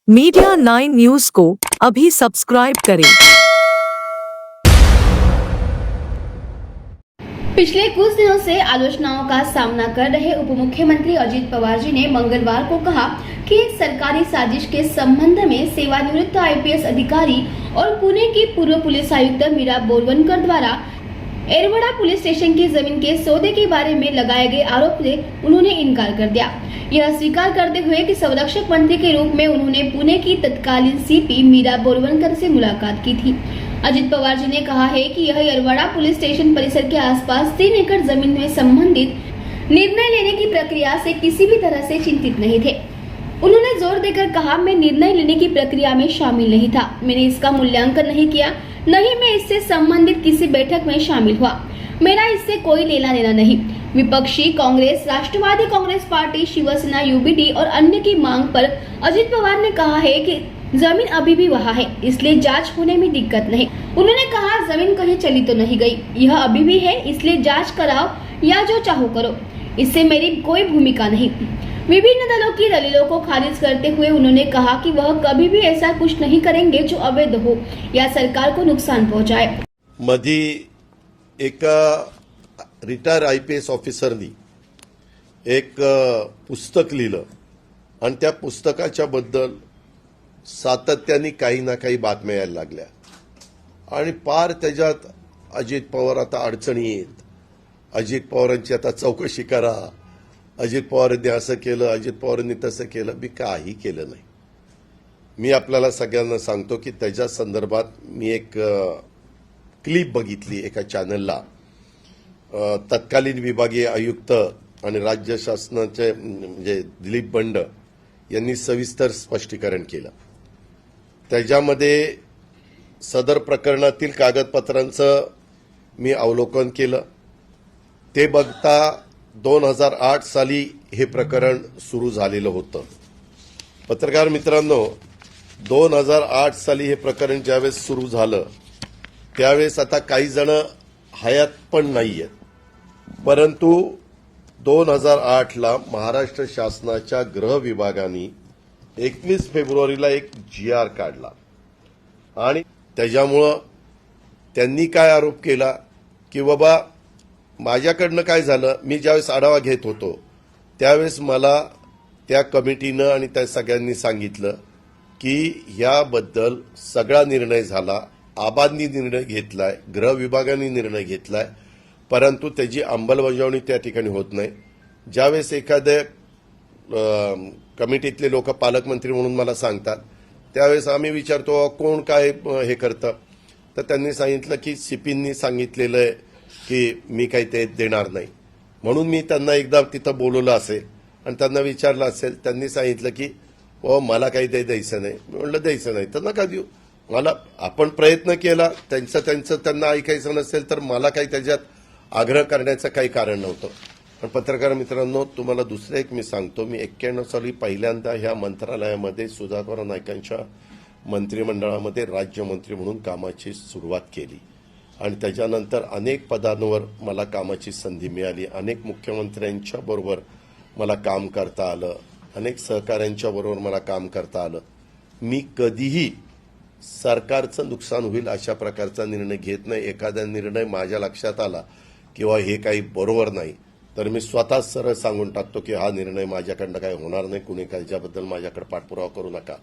Media 9 news को अभी subscribe करें। पिछले कुछ दिनों से आलोचनाओं का सामना कर रहे उप मुख्यमंत्री अजित पवार जी ने मंगलवार को कहा कि एक सरकारी साजिश के संबंध में सेवानिवृत्त आईपीएस अधिकारी और पुणे की पूर्व पुलिस आयुक्त मीरा बोरवनकर द्वारा एरवड़ा पुलिस स्टेशन की जमीन के सौदे के बारे में लगाए गए आरोप से उन्होंने इनकार कर दिया। यह स्वीकार करते हुए कि संरक्षक मंत्री के रूप में उन्होंने पुणे की तत्कालीन सीपी मीरा बोरवनकर से मुलाकात की थी। अजित पवार जी ने कहा है कि यह एरवड़ा पुलिस स्टेशन परिसर के आसपास 3 एकड़ जमीन में संबंधित निर्णय लेने की प्रक्रिया से किसी भी तरह से चिंतित नहीं थे। उन्होंने जोर देकर कहा, मैं निर्णय लेने की प्रक्रिया में शामिल नहीं था, मैंने इसका मूल्यांकन नहीं किया, न ही मैं इससे संबंधित किसी बैठक में शामिल हुआ, मेरा इससे कोई लेना देना नहीं। विपक्षी कांग्रेस, राष्ट्रवादी कांग्रेस पार्टी, शिवसेना, यूबीडी और अन्य की मांग पर अजित पवार ने कहा है कि जमीन अभी भी वहाँ है, इसलिए जांच होने में दिक्कत नहीं। उन्होंने कहा, जमीन कहीं चली तो नहीं गई, यह अभी भी है, इसलिए जांच कराओ या जो चाहो करो, इससे मेरी कोई भूमिका नहीं। विभिन्न दलों की दलीलों को खारिज करते हुए उन्होंने कहा कि वह कभी भी ऐसा कुछ नहीं करेंगे जो अवैध हो या सरकार को नुकसान पहुंचाए। मधी एका रिटायर आयपीएस ऑफिसरनी एक पुस्तक लिहिलं आणि त्या पुस्तकाच्या बद्दल सातत्याने काही ना काही बातम्या यायला लागल्या आणि पार त्याच्यात अजित पवार आता अडचणीत, अजित पवारांची आता चौकशी करा, अजित पवारांनी असं केलं, अजित पवारांनी तसं केलं. मी काही केलं नाही. मी आपल्याला सगळ्यांना सांगतो की त्याच्या संदर्भात मी एक क्लिप बघितली एका चॅनलला. तत्कालीन विभागीय आयुक्त आणि राज्य शासनाचे म्हणजे दिलीप बंड यांनी सविस्तर स्पष्टीकरण केलं. त्याच्यामध्ये सदर प्रकरणातील कागदपत्रांचं मी अवलोकन केलं. ते बघता 2008 साली हे प्रकरण सुरू झालेलं होतं. पत्रकार मित्रांनो, 2008 साली हे प्रकरण ज्यावेळेस सुरू झालं त्यावेळेस आता काही जण हयात पण नाहीयेत, परंतु 2008 ला महाराष्ट्र शासनाच्या गृह विभागाने 21 फेब्रुवारीला एक GR काढला आणि त्याच्यामुळं त्यांनी काय आरोप केला की बाबा माझ्याकडनं काय झालं, मी ज्यावेळेस आढावा घेत होतो त्यावेळेस मला त्या कमिटीनं आणि त्या सगळ्यांनी सांगितलं की याबद्दल सगळा निर्णय झाला, आबांनी निर्णय घेतलाय, गृह विभागाने निर्णय घेतलाय, परंतु त्याची अंमलबजावणी त्या ठिकाणी होत नाही. ज्यावेळेस एखाद्या कमिटीतले लोक पालकमंत्री म्हणून मला सांगतात त्यावेळेस आम्ही विचारतो कोण काय हे करतं, तर त्यांनी सांगितलं की सीपींनी सांगितलेलं आहे की मी काही ते देणार नाही. म्हणून मी त्यांना एकदा तिथं बोलवलं असेल आणि त्यांना विचारलं असेल, त्यांनी सांगितलं की मला काही द्यायचं नाही. मी म्हटलं द्यायचं नाही तर नका देऊ. मला आपण प्रयत्न केला, त्यांचं त्यांना ऐकायचं नसेल तर मला काही त्याच्यात आग्रह करण्याचं काही कारण नव्हतं. पण पत्रकार मित्रांनो, तुम्हाला दुसरं एक मी सांगतो, मी 91 साली पहिल्यांदा ह्या मंत्रालयामध्ये सुधाकर नाईकांच्या मंत्रिमंडळामध्ये राज्यमंत्री म्हणून कामाची सुरुवात केली आणि त्याच्यानंतर अनेक पदांवर मला कामाची संधी मिळाली. अनेक मुख्यमंत्र्यांच्या बरोबर मला काम करता आलं, अनेक सहकाऱ्यांच्या बरोबर मला काम करता आलं. मी कधीही सरकारचं नुकसान होईल अशा प्रकारचा निर्णय घेत नाही. एखादा निर्णय माझ्या लक्षात आला किंवा हे काही बरोबर नाही तर मी स्वतः सरळ सांगून टाकतो की हा निर्णय माझ्याकडनं काही होणार नाही, कुणी त्याच्याबद्दल माझ्याकडे पाठपुरावा करू नका.